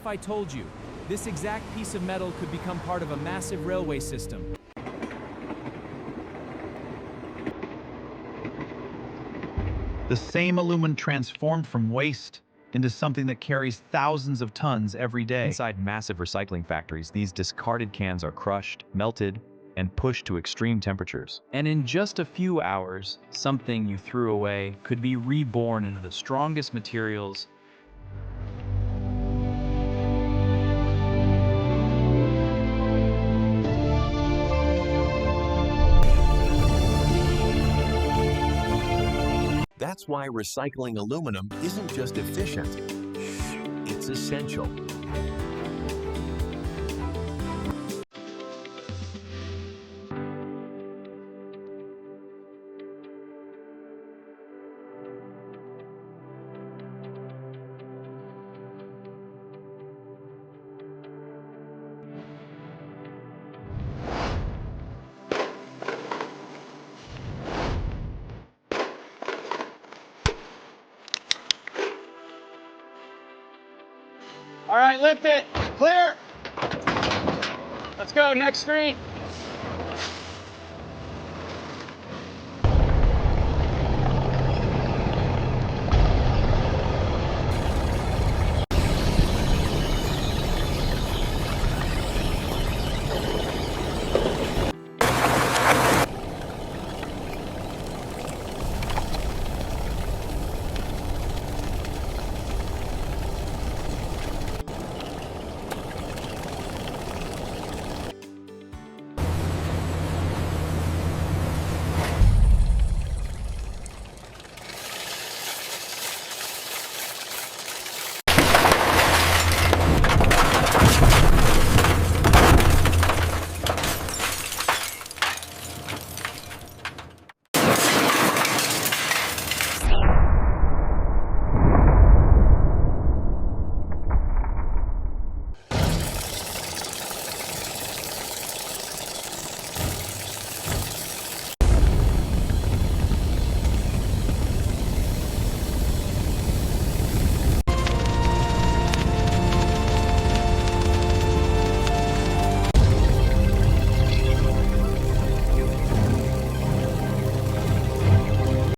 if I told you, this exact piece of metal could become part of a massive railway system. The same aluminum transformed from waste into something that carries thousands of tons every day. Inside massive recycling factories, these discarded cans are crushed, melted, and pushed to extreme temperatures. And in just a few hours, something you threw away could be reborn into the strongest materials. That's why recycling aluminum isn't just efficient, it's essential. All right, lift it. Clear. Let's go, next street.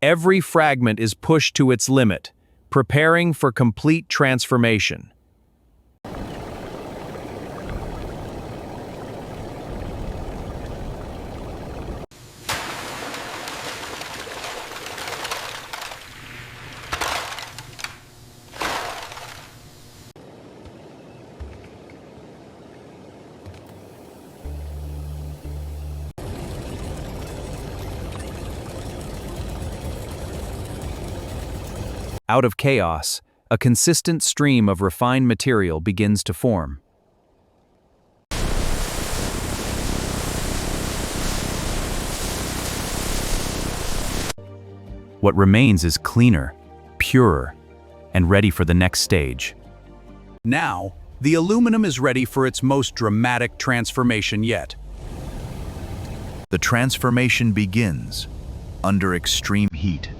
Every fragment is pushed to its limit, preparing for complete transformation. Out of chaos, a consistent stream of refined material begins to form. What remains is cleaner, purer, and ready for the next stage. Now, the aluminum is ready for its most dramatic transformation yet. The transformation begins under extreme heat.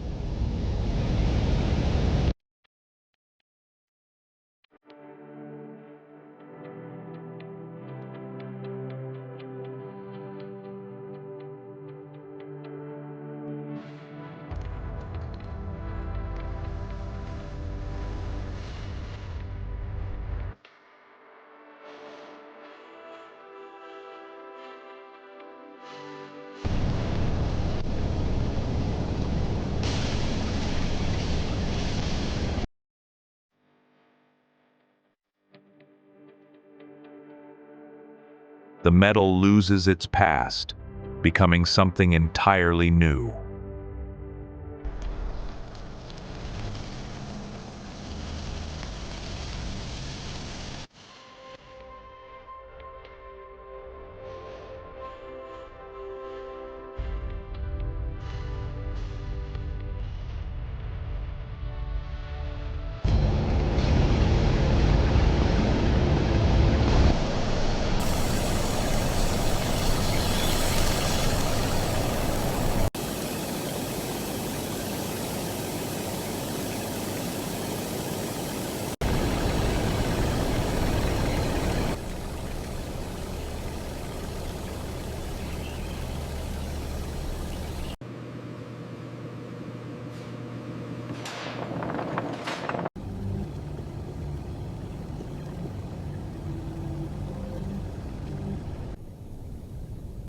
The metal loses its past, becoming something entirely new.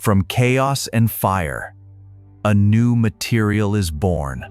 From chaos and fire, a new material is born.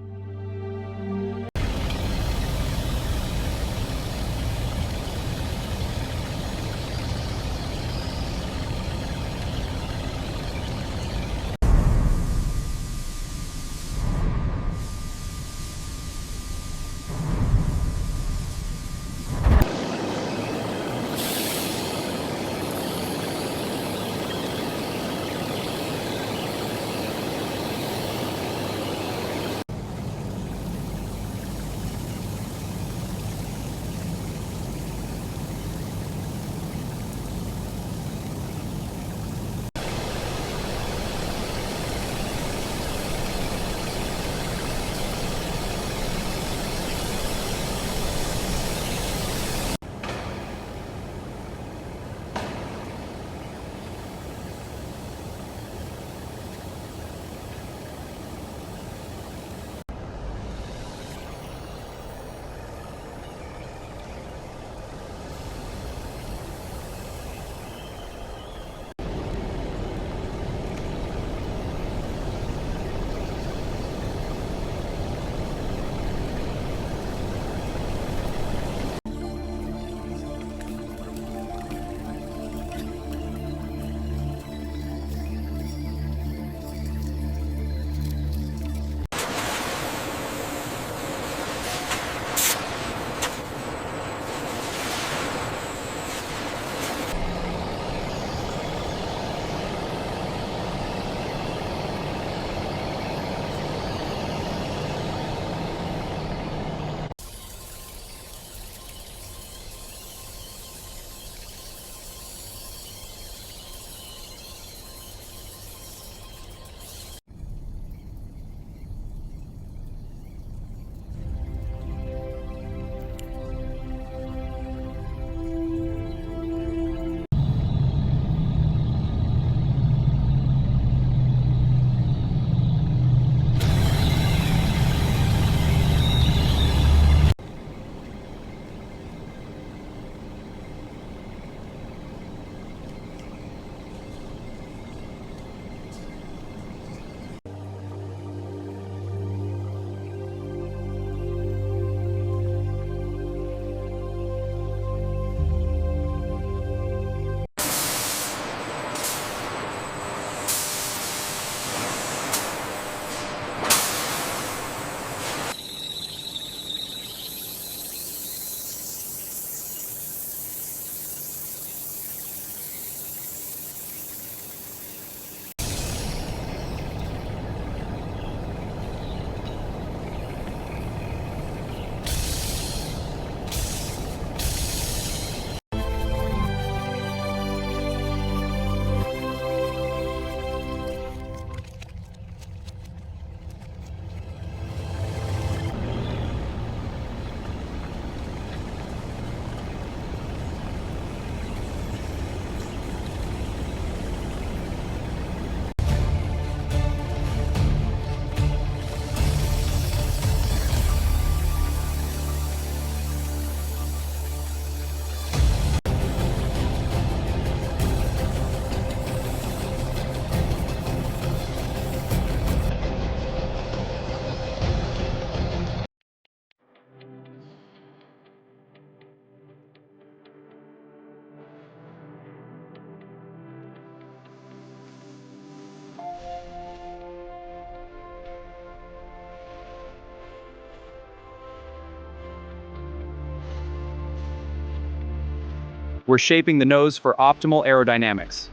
We're shaping the nose for optimal aerodynamics.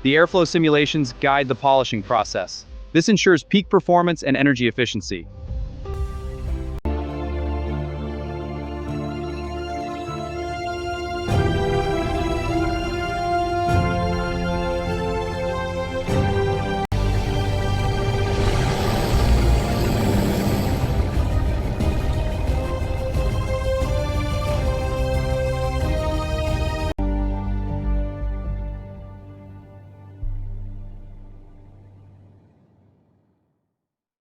The airflow simulations guide the polishing process. This ensures peak performance and energy efficiency.